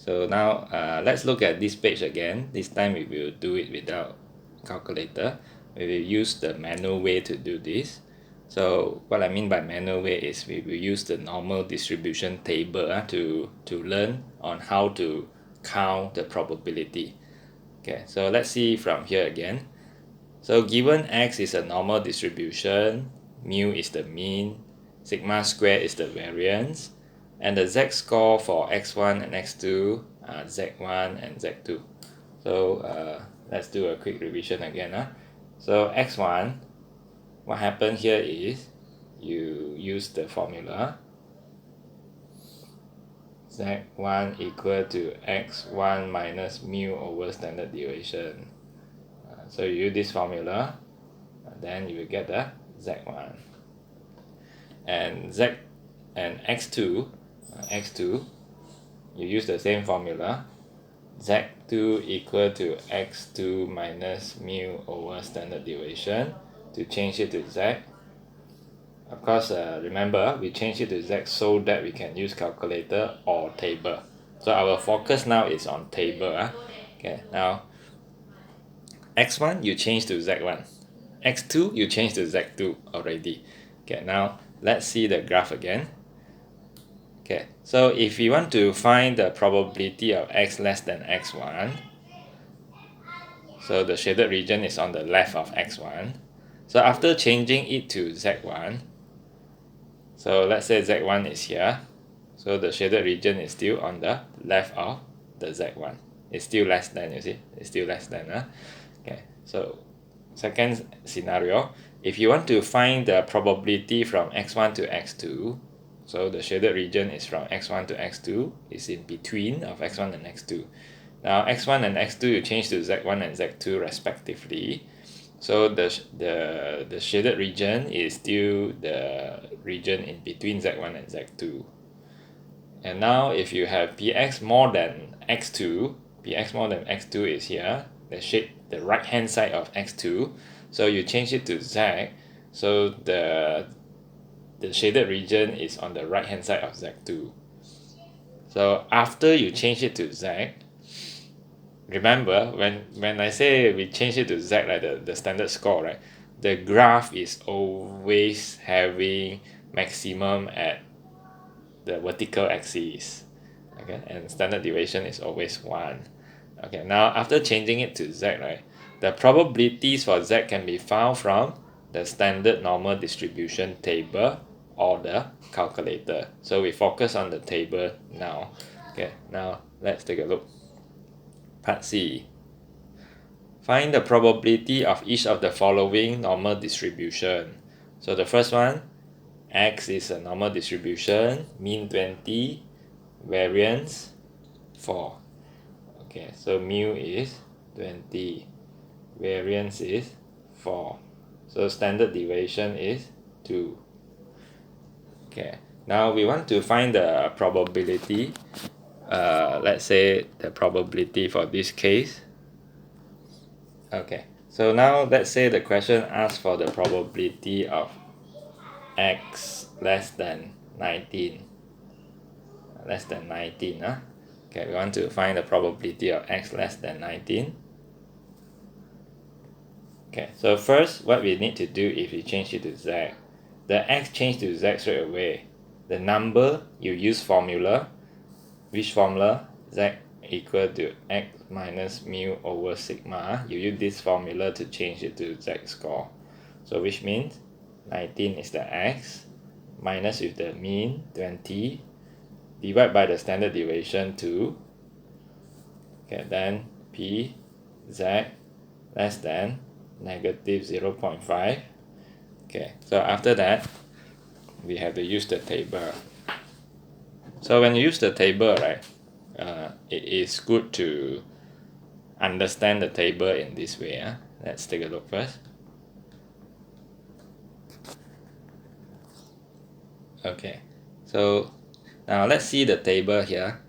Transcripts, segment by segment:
So now let's look at this page again. This time we will do it without calculator. We will use the manual way to do this. So what I mean by manual way is we will use the normal distribution table to learn on how to count the probability. Okay, so let's see from here again. So given x is a normal distribution, mu is the mean, sigma square is the variance, and the z-score for x1 and x2 are z1 and z2. So let's do a quick revision again. So x1, what happened here is you use the formula z1 equal to x1 minus mu over standard deviation. So you use this formula, then you will get the z1. And x2, you use the same formula, z2 equal to x2 minus mu over standard deviation to change it to z. Of course, remember we change it to z so that we can use calculator or table. So our focus now is on table. Okay, now x1 you change to z1, x2 you change to z2 already. Okay, now let's see the graph again. Okay, so if we want to find the probability of x less than x1, so the shaded region is on the left of x1. So after changing it to z1, so let's say z1 is here, so the shaded region is still on the left of the z1. It's still less than, you see, it's still less than. Okay, so second scenario, if you want to find the probability from x1 to x2, so the shaded region is from x1 to x2, is in between of x1 and x2. Now x1 and x2 you change to z1 and z2 respectively. So the shaded region is still the region in between z1 and z2. And now if you have px more than x2, px more than x2 is here, the right hand side of x2, so you change it to z, so the shaded region is on the right hand side of z2. So after you change it to z, remember when I say we change it to z, like the standard score, right, the graph is always having maximum at the vertical axis, okay, and standard deviation is always 1. Okay, now after changing it to z, right, the probabilities for z can be found from the standard normal distribution table or the calculator. So we focus on the table now. Okay, now let's take a look. Part C. Find the probability of each of the following normal distribution. So the first one, x is a normal distribution, mean 20, variance 4. Okay, so mu is 20, variance is 4. So standard deviation is 2. Okay, now we want to find the probability. Let's say the probability for this case. Okay, so now let's say the question asks for the probability of x less than 19. Less than 19. Okay, we want to find the probability of x less than 19. Okay, so first what we need to do if we change it to z, the x change to z straight away. The number, you use formula. Which formula? Z equal to x minus mu over sigma. You use this formula to change it to z score. So which means 19 is the x, minus with the mean 20, divide by the standard deviation 2. Okay, then p z less than negative 0.5. Okay, so after that we have to use the table. So when you use the table, right, it is good to understand the table in this way. Let's take a look first. Okay, so now let's see the table here.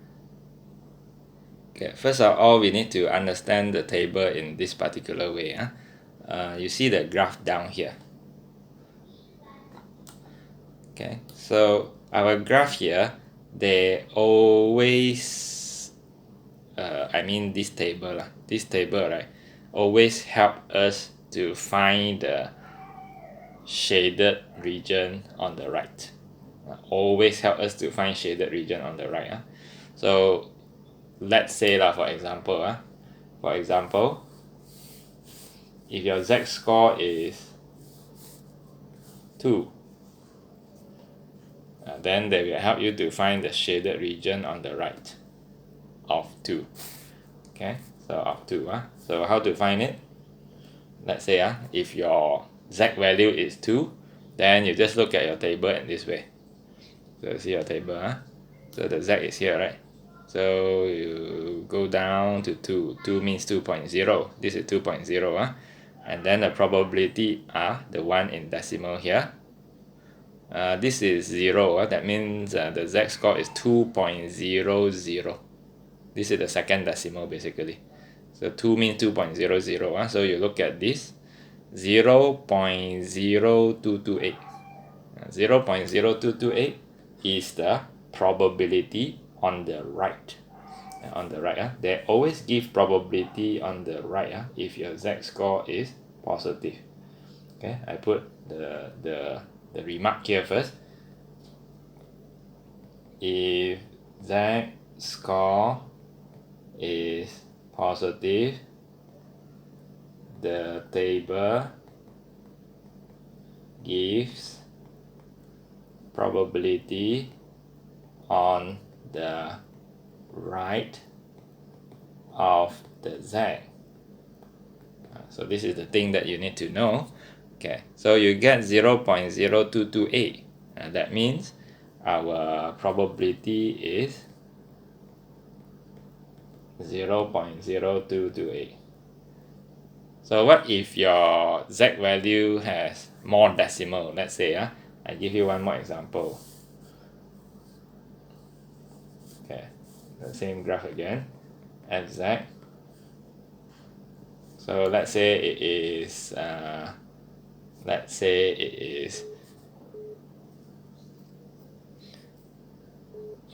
Okay, first of all, we need to understand the table in this particular way. You see the graph down here. Okay, so our graph here, they always I mean this table lah. This table, right, always help us to find the shaded region on the right. Always help us to find shaded region on the right. So let's say lah, for example, if your z-score is 2, then they will help you to find the shaded region on the right of 2. Okay, so of 2. So how to find it? Let's say if your z value is 2, then you just look at your table in this way. So see your table, so the z is here, right? So you go down to 2. 2 means 2.0. This is 2.0, and then the probability are the one in decimal here. This is 0. That means the z-score is 2.00. This is the second decimal basically. So 2 means 2.00. So you look at this, 0.0228. 0.0228 is the probability on the right. They always give probability on the right if your z-score is positive. Okay, I put the remark here first. If z-score is positive, the table gives probability on the right of the z. So this is the thing that you need to know. Okay, so you get 0.0228. That means our probability is 0.0228. So what if your z value has more decimal? Let's say I give you one more example. Okay, the same graph again, fz. So let's say it is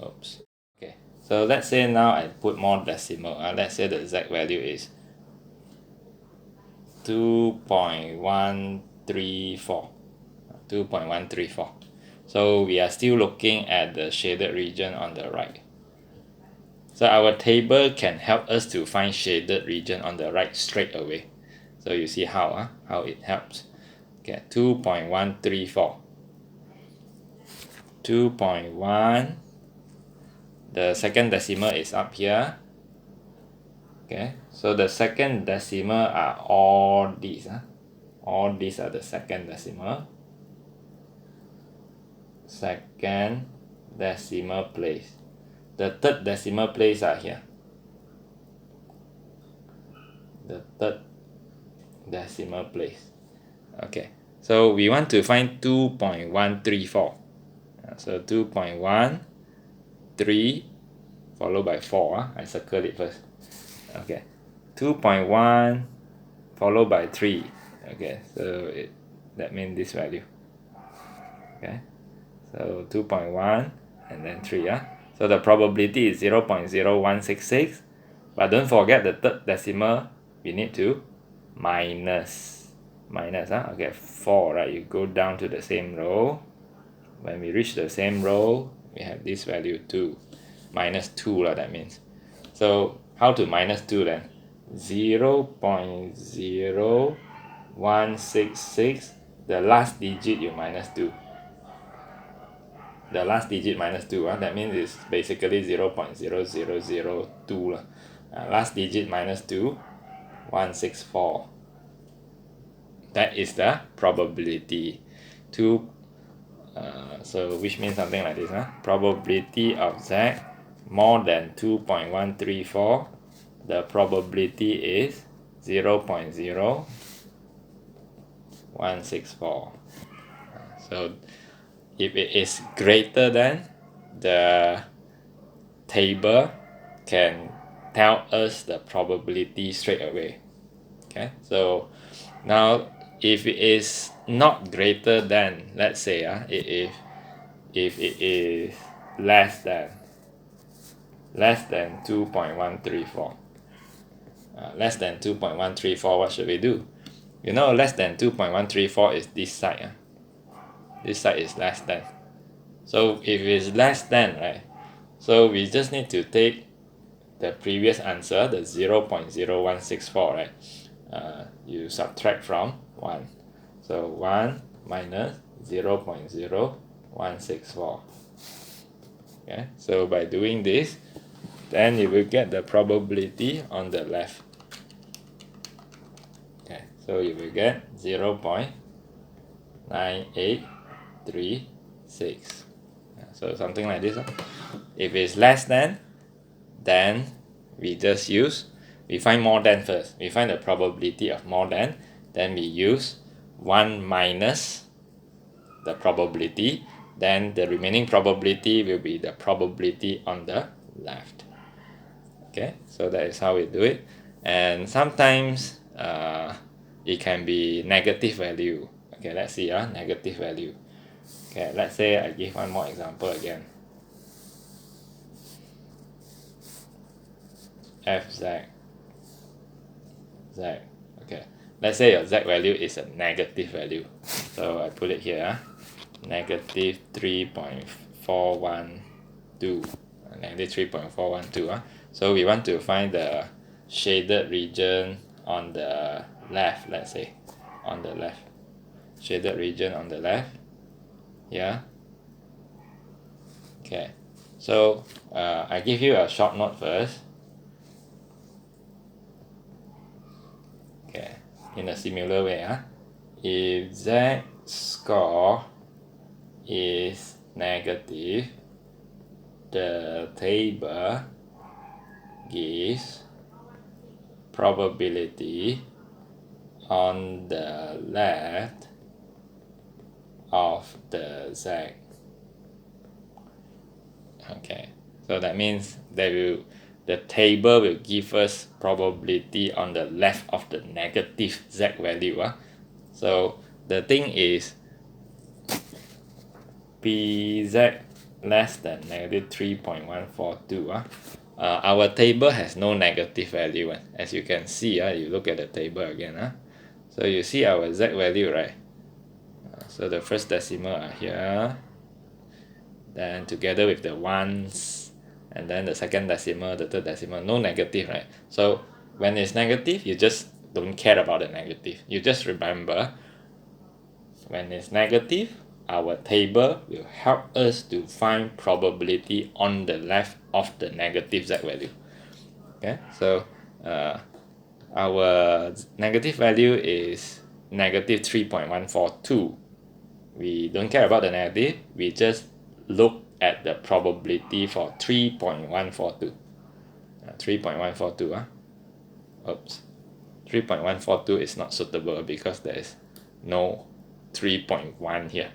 oops. Okay, so let's say now I put more decimal. Let's say the z value is 2.134. 2.134. So we are still looking at the shaded region on the right. So our table can help us to find shaded region on the right straight away. So you see how it helps. Okay, 2.134. 2.1. The second decimal is up here. Okay, so the second decimal are all these. All these are the second decimal. Second decimal place. The third decimal place are here. The third decimal place. Okay, so we want to find 2.134. So 2.13 followed by 4. I circle it first. Okay, 2.1 followed by 3. Okay, so that means this value. Okay, so 2.1 and then 3. So the probability is 0.0166, but don't forget the third decimal we need to minus. Okay, 4, right? You go down to the same row. When we reach the same row, we have this value 2. Minus 2 that means. So how to minus 2 then? 0.0166, the last digit you minus 2. The last digit minus 2, that means it's basically 0.0002. Last digit minus 2, 164. That is the probability. So which means something like this. Probability of z more than 2.134. The probability is 0.0164. So if it is greater than, the table can tell us the probability straight away. Okay, so now if it is not greater than, let's say if it is less than, less than 2.134. Less than 2.134, what should we do? You know, less than 2.134 is this side. This side is less than. So if it's less than, right? So we just need to take the previous answer, the 0.0164, right? You subtract from 1. So 1 minus 0.0164. Okay, so by doing this, then you will get the probability on the left. Okay, so you will get 0.9836. So something like this. If it's less than, then we find more than first. We find the probability of more than, then we use 1 minus the probability, then the remaining probability will be the probability on the left. Okay, so that is how we do it. And sometimes it can be negative value. Okay, let's see, negative value. Okay, let's say I give one more example again. Fz. Okay, let's say your z value is a negative value. So I put it here, negative 3.412. Negative 3.412. So we want to find the shaded region on the left, let's say. On the left. Shaded region on the left. Yeah. Okay. So I give you a short note first. Okay. In a similar way, if Z score is negative, the table gives probability on the left of the Z. Okay, so that means the table will give us probability on the left of the negative Z value. So the thing is, Pz less than negative 3.142. Our table has no negative value. As you can see, you look at the table again. So you see our Z value, right? So the first decimal are here, then together with the ones, and then the second decimal, the third decimal, no negative, right? So when it's negative, you just don't care about the negative. You just remember, when it's negative, our table will help us to find probability on the left of the negative Z value. Okay, so our negative value is negative 3.142. We don't care about the negative, we just look at the probability for 3.142. 3.142. Oops. 3.142 is not suitable because there is no 3.1 here.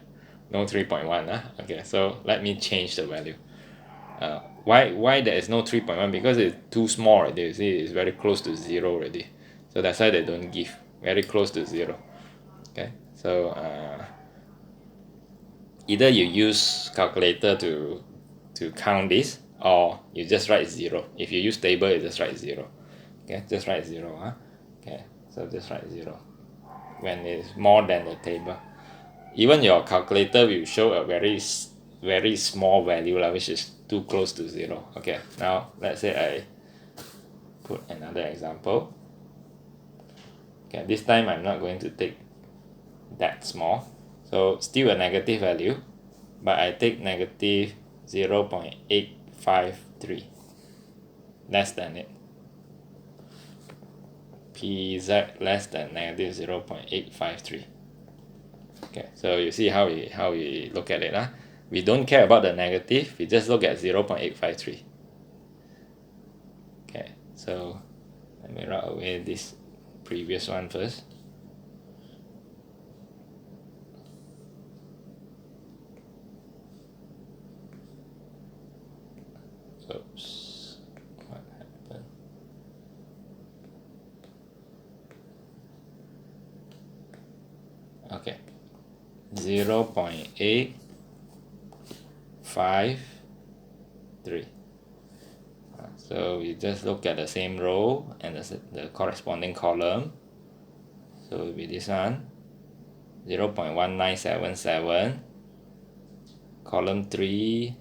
No 3.1. Okay, so let me change the value. Why there is no 3.1? Because it's too small already. You see, it's very close to 0 already. So that's why they don't give. Very close to 0. Okay, so either you use calculator to count this, or you just write 0. If you use table, you just write 0. Okay, just write 0. Okay, so just write 0 when it's more than the table. Even your calculator will show a very small value, which is too close to 0. Okay, now let's say I put another example. Okay, this time I'm not going to take that small, so still a negative value, but I take negative 0.853, less than it. Pz less than negative 0.853. Okay, so you see how we look at it. We don't care about the negative, we just look at 0.853. Okay, so let me write away this previous one first. Oops, what happened? Okay, 0.853. So we just look at the same row and the corresponding column. So it will be this one, 0.1977, column 3,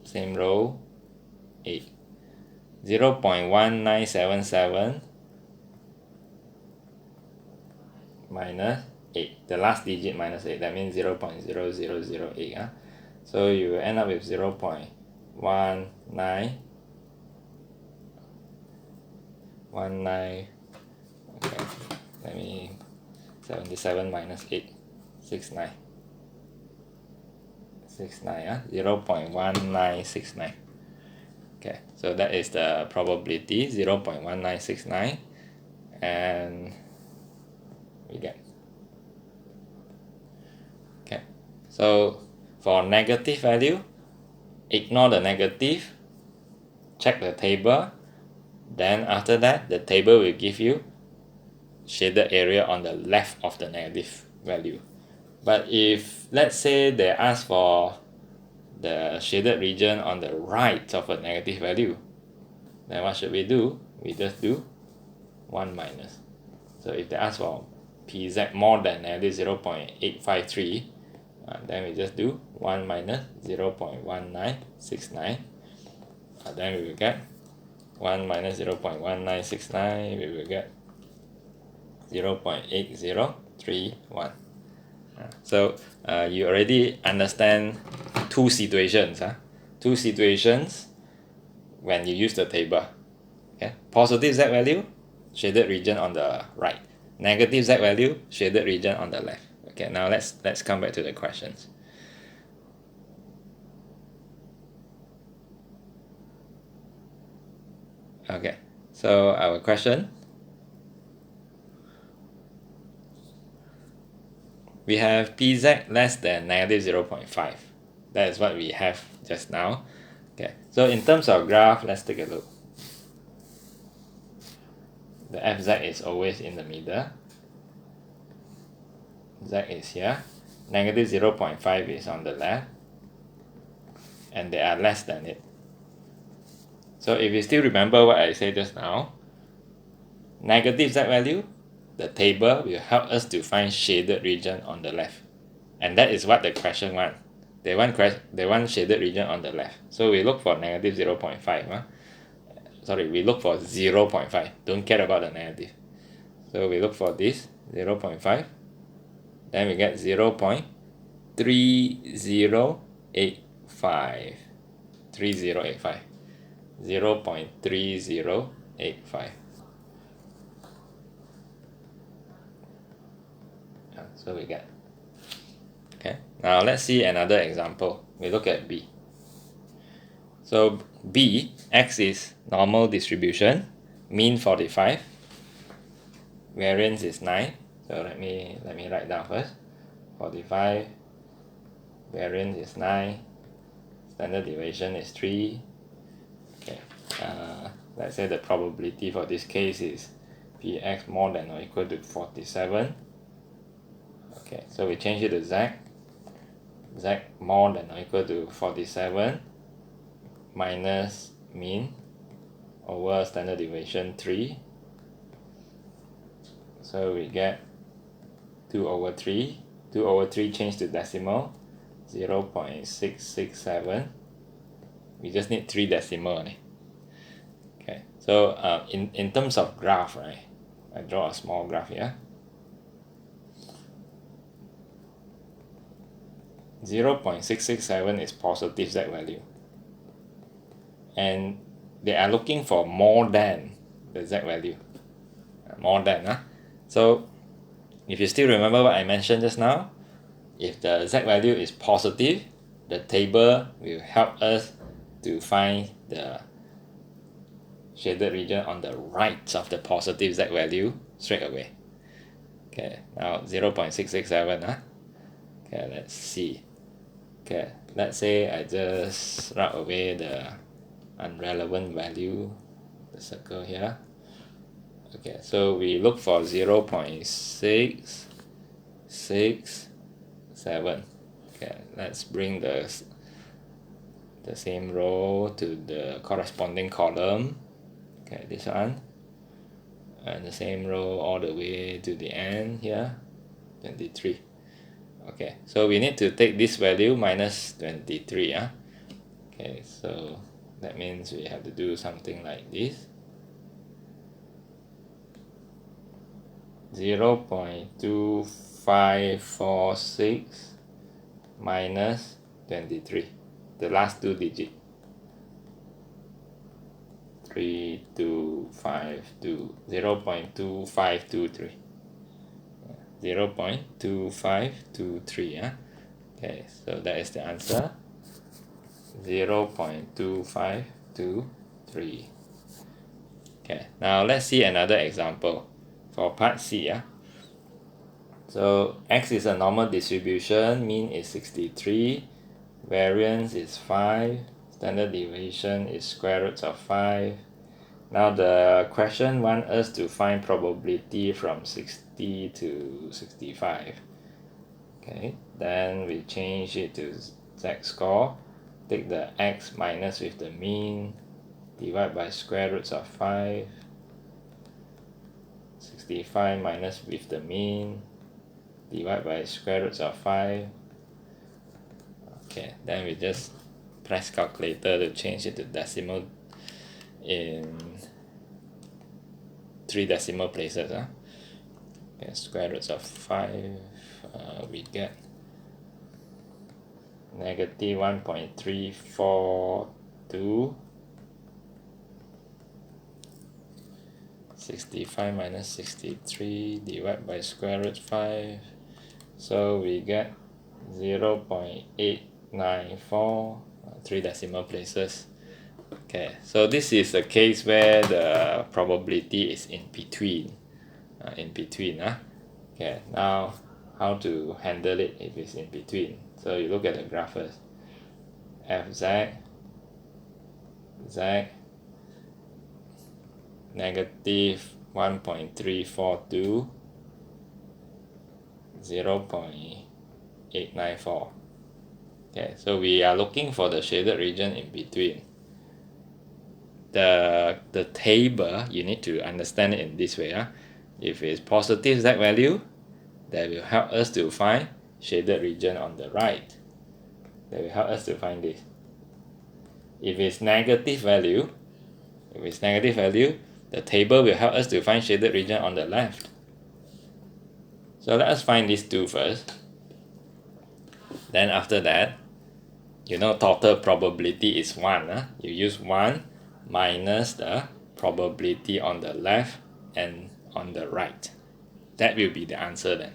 same row, 8. 0.1977 minus 8, the last digit minus 8, that means 0.0008. So you will end up with 0.19. Okay, let me 77 minus 8, 69. 0.1969. Okay, so that is the probability, 0.1969, and we get. Okay, so for negative value, ignore the negative, check the table, then after that the table will give you shaded area on the left of the negative value. But if let's say they ask for the shaded region on the right of a negative value, then what should we do? We just do 1 minus. So if they ask for pz more than negative 0.853, then we just do 1 minus 0.1969. Then we will get 1 minus 0.1969, we will get 0.8031. So you already understand two situations. Two situations when you use the table. Okay? Positive z value, shaded region on the right. Negative z value, shaded region on the left. Okay, now let's come back to the questions. Okay, so our question, we have pz less than negative 0.5. That is what we have just now. Okay, so in terms of graph, let's take a look. The fz is always in the middle. Z is here. Negative 0.5 is on the left. And they are less than it. So if you still remember what I said just now, negative z value, the table will help us to find shaded region on the left. And that is what the question wants. They want shaded region on the left. So we look for negative 0.5. Sorry, we look for 0.5. Don't care about the negative. So we look for this 0.5. Then we get 0.3085. 3085. 0.3085. So we get. Okay, now let's see another example. We look at B. So B, X is normal distribution, mean 45, variance is 9. So let me write down first. 45, variance is 9, standard deviation is 3. Okay, let's say the probability for this case is Px more than or equal to 47. Okay, so we change it to Z. Z more than or equal to 47 minus mean over standard deviation 3. So we get 2 over 3. 2 over 3 change to decimal, 0.667. We just need 3 decimal. Okay, so in terms of graph, right, I draw a small graph here. 0.667 is positive z value. And they are looking for more than the z value. More than. So if you still remember what I mentioned just now, if the z value is positive, the table will help us to find the shaded region on the right of the positive z value straight away. Okay, now 0.667. Okay, let's see. Okay, let's say I just route away the irrelevant value, the circle here. Okay, so we look for 0.667. Okay, let's bring the the same row to the corresponding column. Okay, this one. And the same row all the way to the end here, 23. Okay, so we need to take this value minus 23. Okay, so that means we have to do something like this. 0.2546 minus 23, the last two digits. 3252, 0.2523, 0.2523. Okay, so that is the answer, 0.2523. Okay, now let's see another example for part C. So x is a normal distribution, mean is 63, variance is 5, standard deviation is square roots of 5. Now the question wants us to find probability from 60 to 65. Okay, then we change it to z-score, take the x minus with the mean, divide by square roots of 5, 65 minus with the mean, divide by square roots of 5. Okay, then we just press calculator to change it to decimal in 3 decimal places. Okay, square roots of 5, we get negative 1.342. 65 minus 63 divided by square root 5, so we get 0.894, 3 decimal places. Okay, so this is a case where the probability is in between. Okay, now how to handle it if it's in between? So you look at the graph first. Fz, z, negative 1.342, 0.894. Okay, so we are looking for the shaded region in between. The table, you need to understand it in this way. If it's positive z value, that will help us to find shaded region on the right. That will help us to find this. If it's negative value, the table will help us to find shaded region on the left. So let us find these two first. Then after that, total probability is 1. You use 1 minus the probability on the left and on the right. That will be the answer then.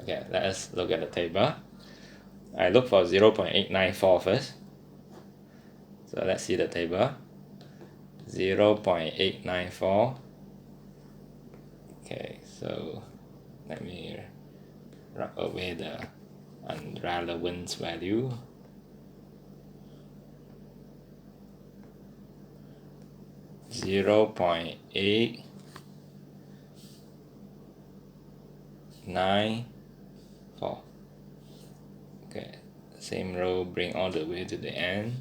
Okay, let us look at the table. I look for 0.894 first. So let's see the table. 0.894. Okay, so let me rub away the irrelevance value. .894. Okay, same row, bring all the way to the end.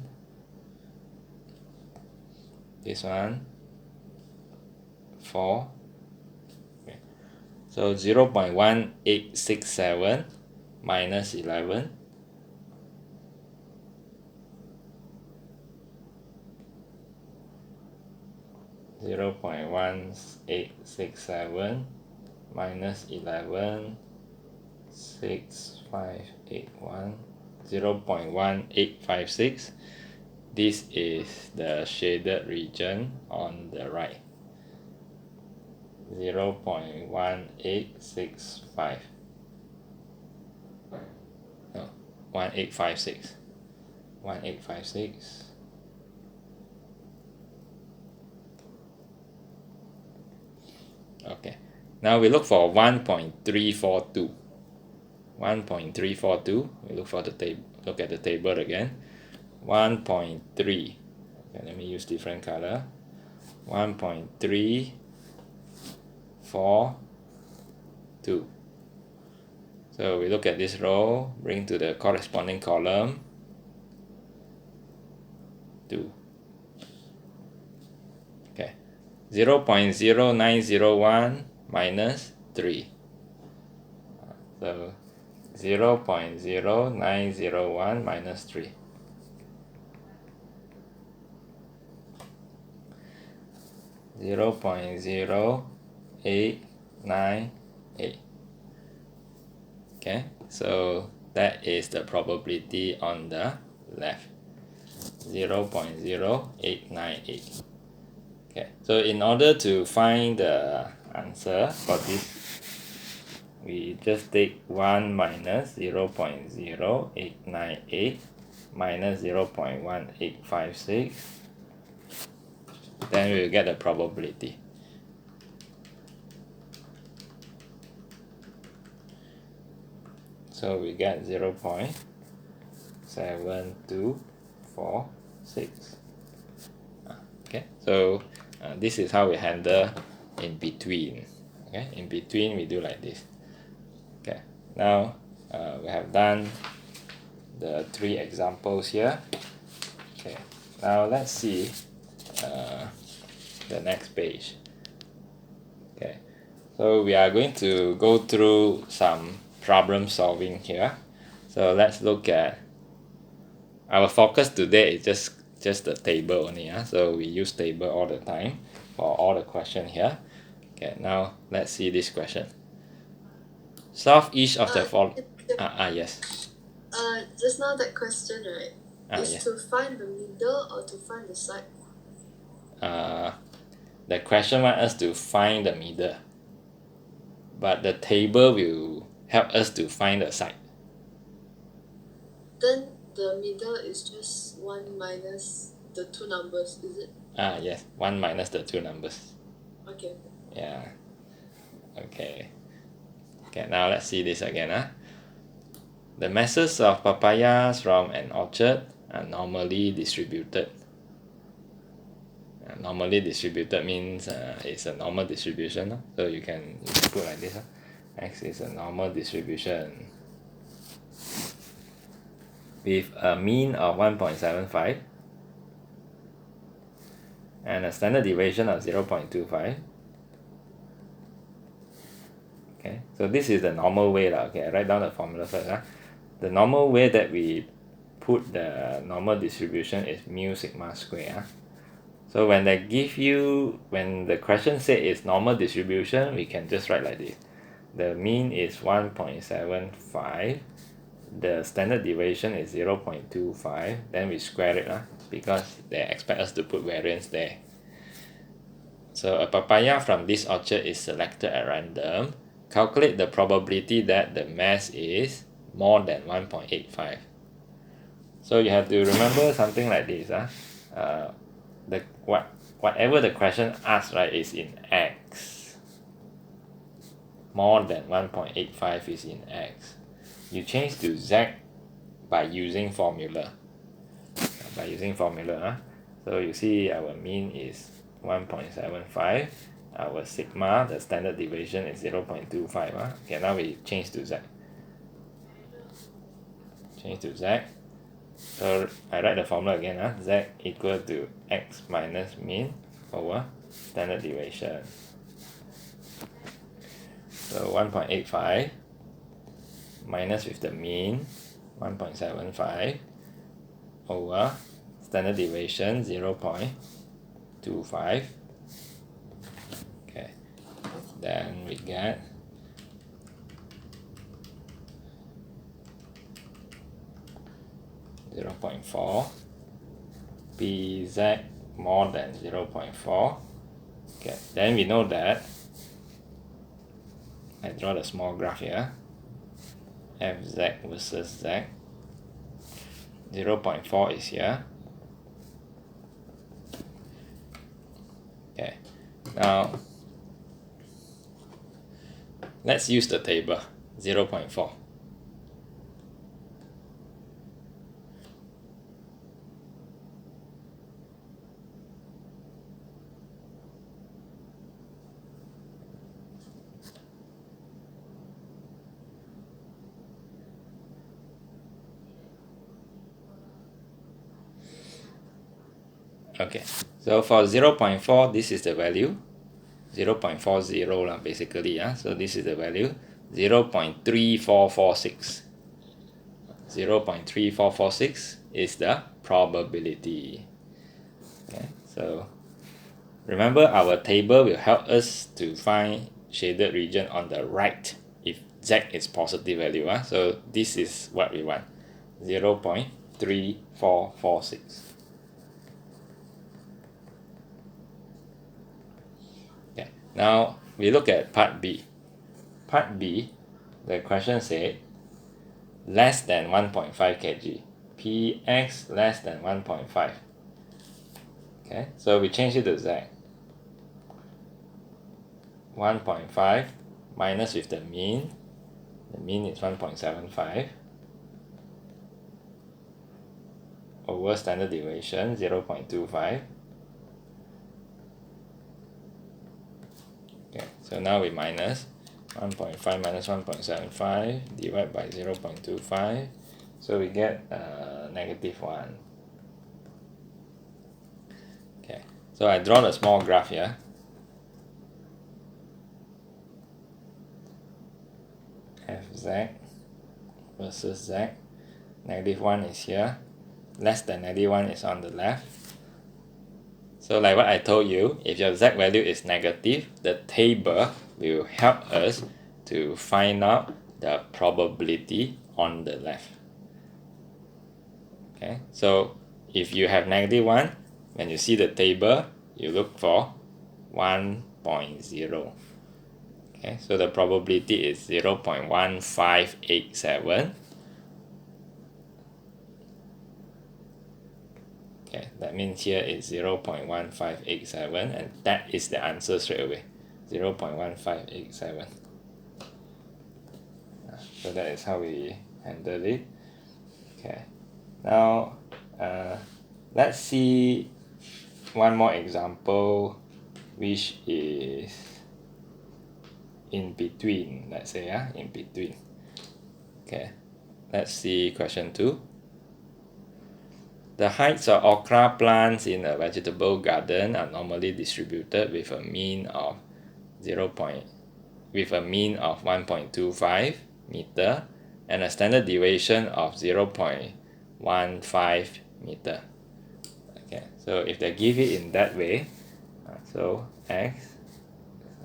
This one 4. Okay. So 0.1867 minus 11, 0.1867 minus 11, 6581, 0.1856. This is the shaded region on the right. 0.1865. No, 1856. 1856. Okay. Now we look for 1.342. 1.342. We look at the table again. 1.3. Okay, let me use different color. 1.342. So we look at this row, bring to the corresponding column. 2. Okay, 0.0901 minus 3. So 0.0901 minus 3. 0.0898. Okay, so that is the probability on the left. 0.0898. Okay, so in order to find the answer for this, we just take 1 minus 0.0898 minus 0.1856, then we will get the probability. So we get 0.7246. Okay, so this is how we handle in between. Okay, in between we do like this. Okay, now we have done the 3 examples here. Okay, now let's see the next page. Okay, so we are going to go through some problem solving here. So let's look at our focus today is just the table only. So we use table all the time for all the question here. Okay, now let's see this question. Solve each of the following. Yes. Just now that question, right? Is Yes. to find the middle or to find the side? The question wants us to find the middle, but the table will help us to find the side. Then the middle is just 1 minus the 2 numbers, is it? Yes, 1 minus the 2 numbers. Okay. Yeah. Okay, now let's see this again. The masses of papayas from an orchard are normally distributed. Normally distributed means it's a normal distribution. So you can put like this. X is a normal distribution with a mean of 1.75 and a standard deviation of 0.25. Okay, so this is the normal way. Okay, I write down the formula first. The normal way that we put the normal distribution is mu sigma square. So when they give you, when the question said it's normal distribution, we can just write like this. The mean is 1.75, the standard deviation is 0.25, then we square it because they expect us to put variance there. So a papaya from this orchard is selected at random. Calculate the probability that the mass is more than 1.85. So you have to remember something like this. Whatever the question asks, right, is in X. More than 1.85 is in X. You change to Z by using formula. So you see our mean is 1.75. Our sigma, the standard deviation, is 0.25. Okay, now we change to Z. So I write the formula again. Z equal to X minus mean over standard deviation. So 1.85 minus with the mean 1.75 over standard deviation 0.25. Okay, then we get 0.4. Pz more than 0.4. Okay, then we know that, I draw the small graph here, Fz versus Z. 0.4 is here. Okay, now let's use the table. 0.4. Okay, so for 0.4, this is the value 0.40 lah, basically. So this is the value 0.3446. 0.3446 is the probability. Okay, so remember our table will help us to find shaded region on the right if z is positive value. So this is what we want, 0.3446. Okay, now we look at part B. Part B, the question said less than 1.5 kg, px less than 1.5. Okay, so we change it to z. 1.5 minus with the mean is 1.75 over standard deviation 0.25. Okay, so now we minus 1.5 minus 1.75 divided by 0.25, so we get -1. Okay, so I draw a small graph here. Fz versus z. -1 is here, less than -1 is on the left. So like what I told you, if your z value is negative, the table will help us to find out the probability on the left. Okay, so if you have -1, when you see the table, you look for 1.0. Okay, so the probability is 0.1587. Okay, that means here is 0.1587, and that is the answer straight away, 0.1587. So that is how we handle it. Okay, now let's see one more example which is in between, let's say, in between. Okay, let's see question 2. The heights of okra plants in a vegetable garden are normally distributed with a mean of 1.25 meter and a standard deviation of 0.15 meter. Okay, so if they give it in that way, so x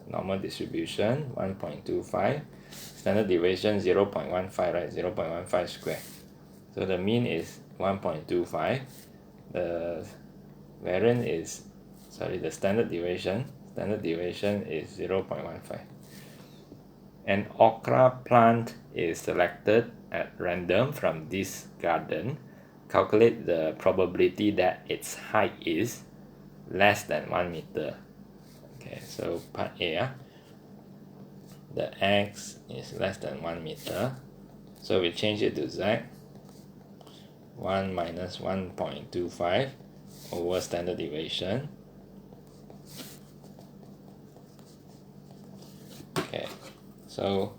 normal distribution 1.25, standard deviation 0.15, right? 0.15 square. So the mean is 1.25. The variance is, the standard deviation is 0.15. An okra plant is selected at random from this garden. Calculate the probability that its height is less than 1 meter. Okay, so part A, the x is less than 1 meter. So we change it to z. 1 minus 1.25 over standard deviation. Okay, so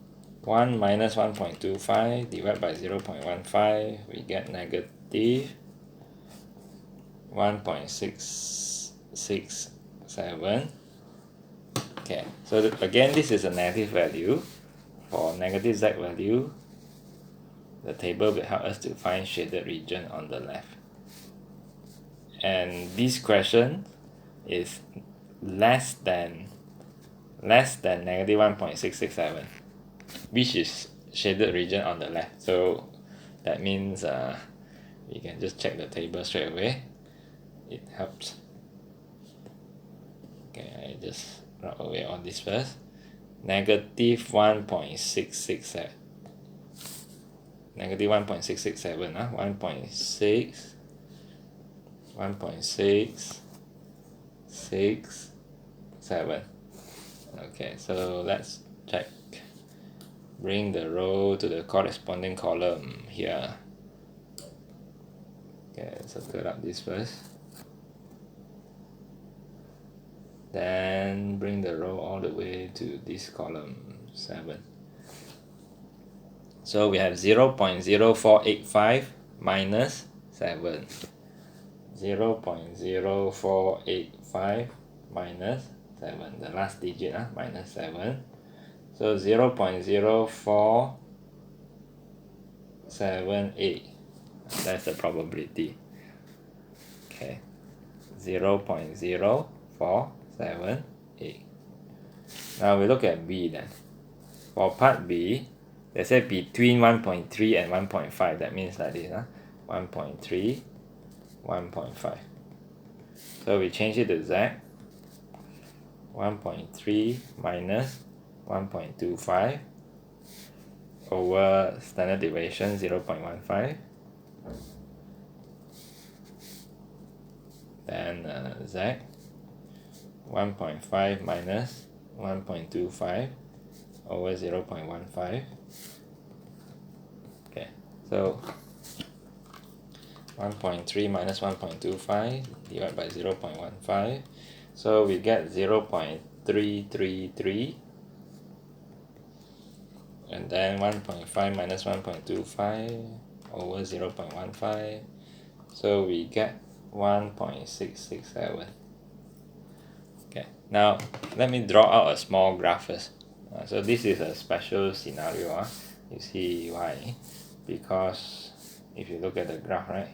1 minus 1.25 divided by 0.15, we get negative 1.667. Okay, so again, this is a negative value. For negative z value, the table will help us to find shaded region on the left. And this question is less than negative 1.667, which is shaded region on the left. So that means we can just check the table straight away. It helps. Okay, I just rub away all this first. Negative 1.667. Negative 1.667, 1.667. Okay, so let's check. Bring the row to the corresponding column here. Okay, circle up this first. Then bring the row all the way to this column 7. So we have 0.0485 minus 7. 0.0485 minus 7, the last digit minus 7, so 0.0478, that's the probability. Okay, 0.0478. Now we look at B then. For part B, they say between 1.3 and 1.5, that means like this 1.3, 1.5. So we change it to Z. 1.3 minus 1.25 over standard deviation 0.15. Then Z. 1.5 minus 1.25 over 0.15. Okay, so 1.3 minus 1.25 divided by 0.15, so we get 0.333, and then 1.5 minus 1.25 over 0.15, so we get 1.667. Okay, now let me draw out a small graph first. So this is a special scenario. You see why? Because if you look at the graph, right,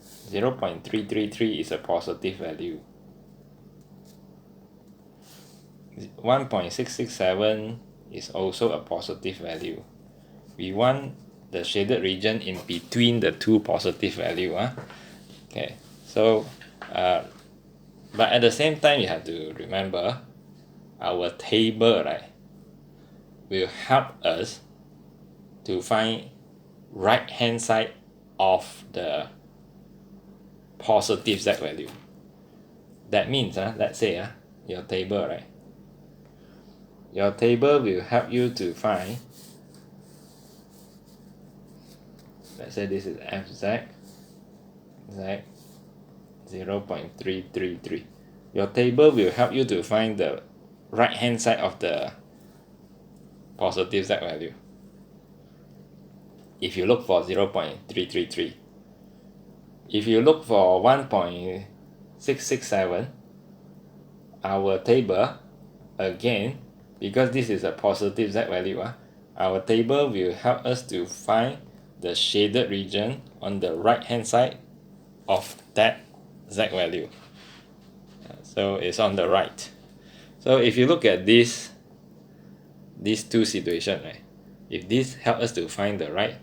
0.333 is a positive value. 1.667 is also a positive value. We want the shaded region in between the two positive value. Okay, so but at the same time you have to remember our table, right, will help us to find right hand side of the positive z value. That means let's say your table, right, your table will help you to find, let's say this is fz, z 0.333. Your table will help you to find the right hand side of the positive z value. If you look for 0.333, if you look for 1.667, our table, again, because this is a positive z value, our table will help us to find the shaded region on the right hand side of that z value. So it's on the right. So if you look at these two situations, right, if this help us to find the right,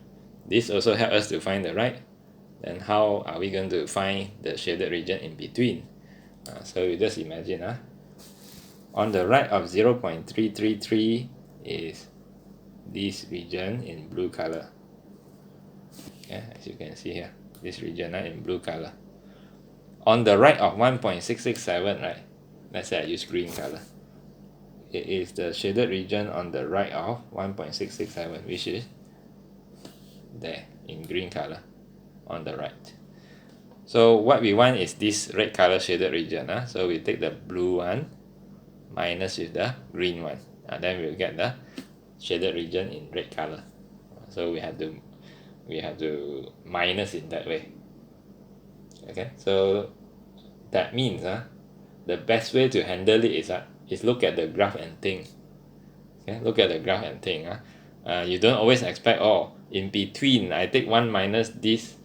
this also help us to find the right, then how are we going to find the shaded region in between? So you just imagine, on the right of 0.333 is this region in blue color. Yeah, as you can see here, this region in blue color. On the right of 1.667, right, let's say I use green color, it is the shaded region on the right of 1.667, which is there in green color on the right. So what we want is this red color shaded region. So we take the blue one minus with the green one, and then we'll get the shaded region in red color. So we have to minus in that way. Okay, so that means the best way to handle it is look at the graph and think. Okay, look at the graph and think. You don't always expect, in between I take 1 minus this,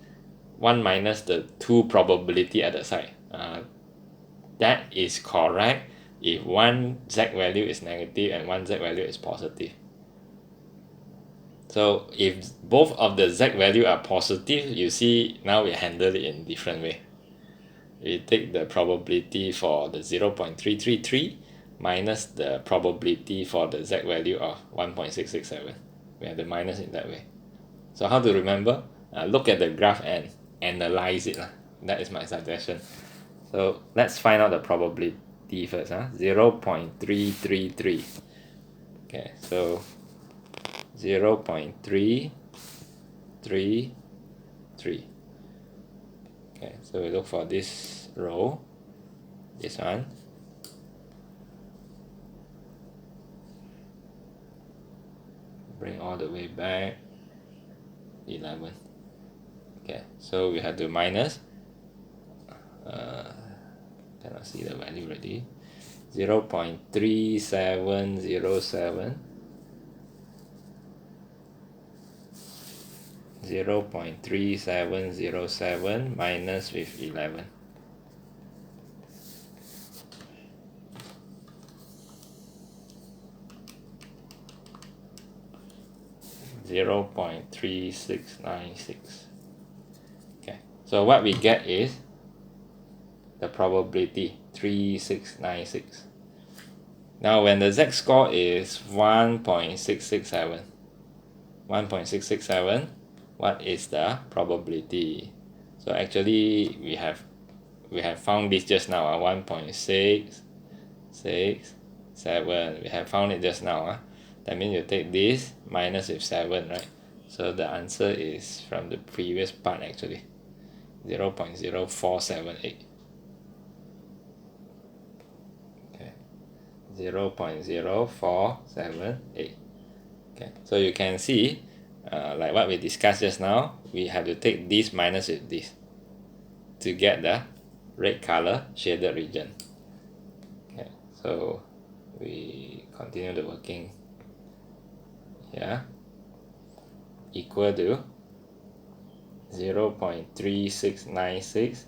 1 minus the 2 probability at the side. That is correct if one z value is negative and one z value is positive. So if both of the z value are positive, you see now we handle it in different way. We take the probability for the 0.333 minus the probability for the z value of 1.667. We have the minus in that way. So how to remember? Look at the graph and analyze it. That is my suggestion. So let's find out the probability first. 0.333. Okay, so 0.333. Okay, so we look for this row, this one. Bring all the way back, 11. Okay, so we have to minus cannot see the value already. 0.3707, 0.3707 minus with 11. 0.3696. Okay, so what we get is the probability 3696. Now when the z-score is 1.667, 1.667, what is the probability? So actually we have found this just now, 1.667, we have found it just now. That means you take this minus with 7, right? So the answer is from the previous part actually, 0.0478. Okay, 0.0478. Okay, so you can see like what we discussed just now, we have to take this minus with this to get the red color shaded region. Okay, so we continue the working here, equal to 0.3696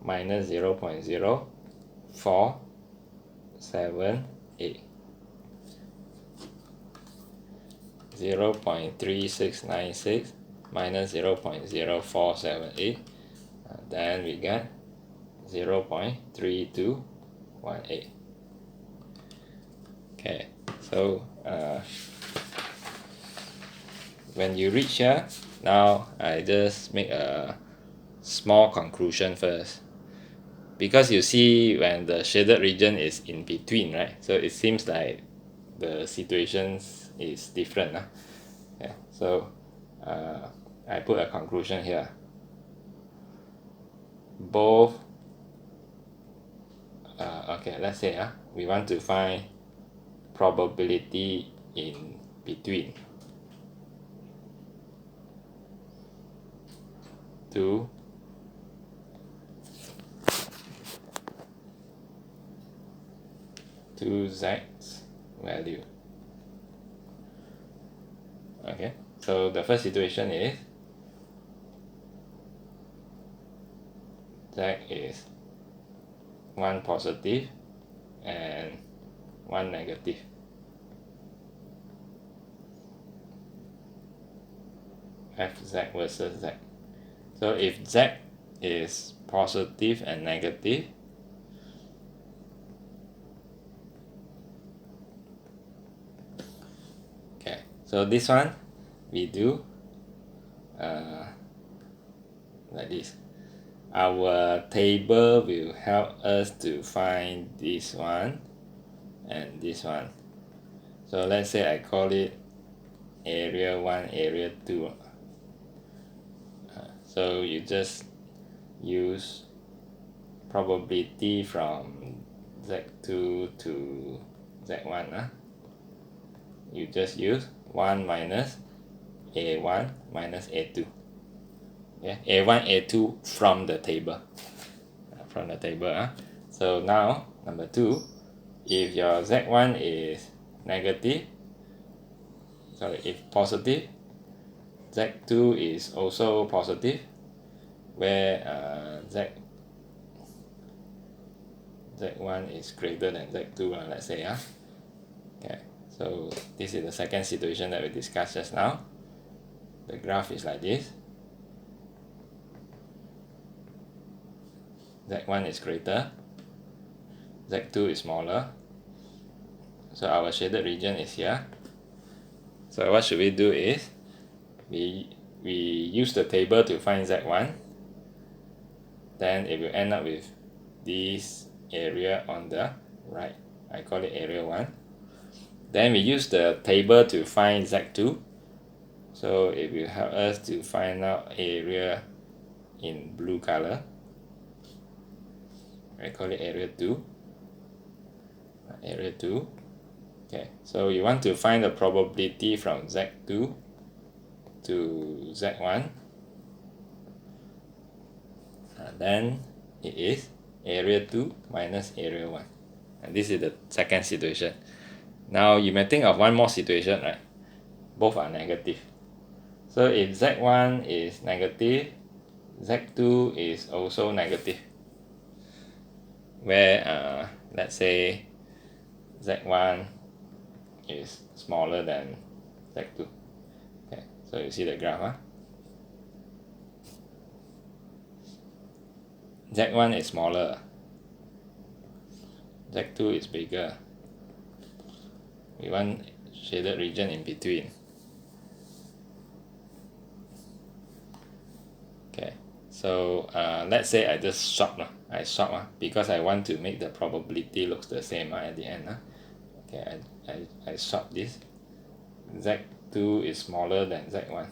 minus 0.0478. 0.3696 minus 0.0478, then we get 0.3218. Okay, so when you reach here, now I just make a small conclusion first, because you see when the shaded region is in between, right? So it seems like the situations is different. Yeah, so I put a conclusion here. Both okay, let's say we want to find probability in between two z's value. Okay, so the first situation is z is 1 positive and 1 negative. Fz versus z. So if z is positive and negative, okay, so this one we do like this. Our table will help us to find this one and this one. So let's say I call it area 1, area 2. So you just use probability from z2 to z1. You just use 1 minus a1 minus a2. Yeah, a1, a2 from the table. So now number 2, if your z1 is negative, if positive, z2 is also positive, where z1 is greater than z2, let's say. Okay, so this is the second situation that we discussed just now. The graph is like this. z1 is greater, z2 is smaller, so our shaded region is here. So what should we do is we use the table to find z1, then it will end up with this area on the right. I call it area 1. Then we use the table to find z2, so it will help us to find out area in blue color. I call it area 2. Area 2. Okay, so you want to find the probability from z2 to z1. Then it is area 2 minus area 1. And this is the second situation. Now you may think of one more situation, right? Both are negative. So if z1 is negative, z2 is also negative. Where let's say z1 is smaller than z2. Okay, so you see the graph, huh? z1 is smaller, z2 is bigger. We want shaded region in between. Okay, so let's say I just swap, because I want to make the probability looks the same at the end. Okay, I swap this. z2 is smaller than z1.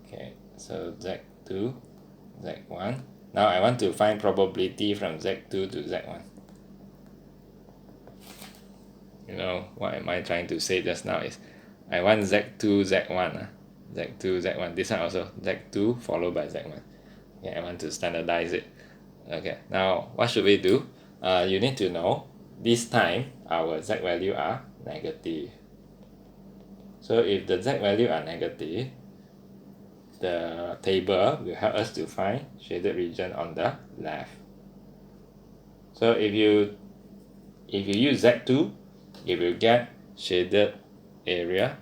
Okay, so z2, z1. Now I want to find probability from z2 to z1. You know, what am I trying to say just now is I want z2, z1. z2, z1. This one also z2 followed by z1. Okay, I want to standardize it. Okay, now what should we do? You need to know this time our z value are negative. So if the z value are negative, the table will help us to find shaded region on the left. So if you use z2, you will get shaded area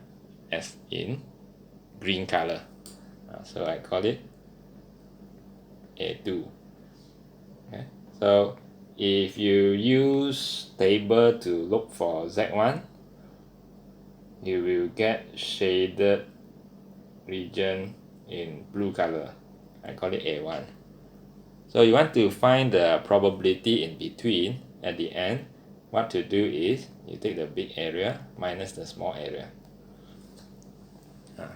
as in green color. So I call it A2. Okay. So if you use table to look for z1, you will get shaded region in blue color. I call it A1. So you want to find the probability in between at the end. What to do is you take the big area minus the small area.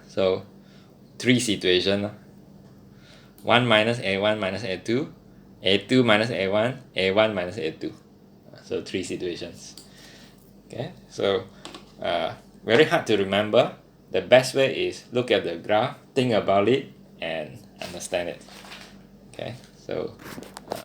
So 3 situations. 1 minus A1 minus A2, A2 minus A1, A1 minus A2. So 3 situations. Okay, so very hard to remember. The best way is look at the graph, think about it, and understand it. Okay, so